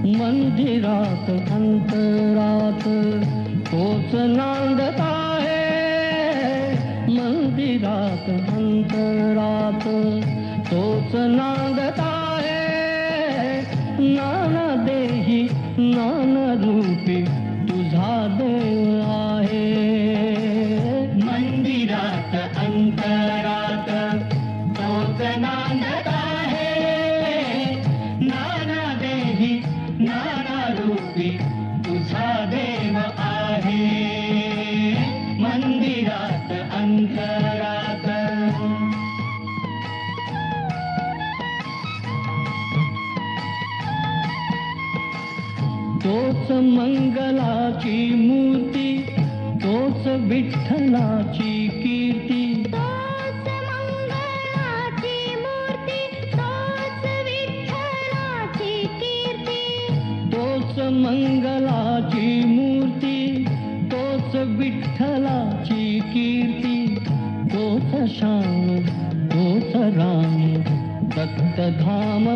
मंदिरात अंतरात तोच नांदत आहे. मंदिरात अंतरात तोच नांदत आहे. नाना देही नाना रूपी तुझा देव आहे. मंदिरात अंतरात तोच नांदत आहे. नाना देही नाना रूपी तुझा देव आहे. मंदिरात अंतरात तोच मंगलाची मूर्ती तोच विठ्ठलाची कीर्ती. तोच मंगळाची मूर्ती तोच विठ्ठलाची कीर्ती. तोच मंगलाची मूर्ती तोच विठ्ठलाची कीर्ती. तोच श्याम तोच राम दत्तधाम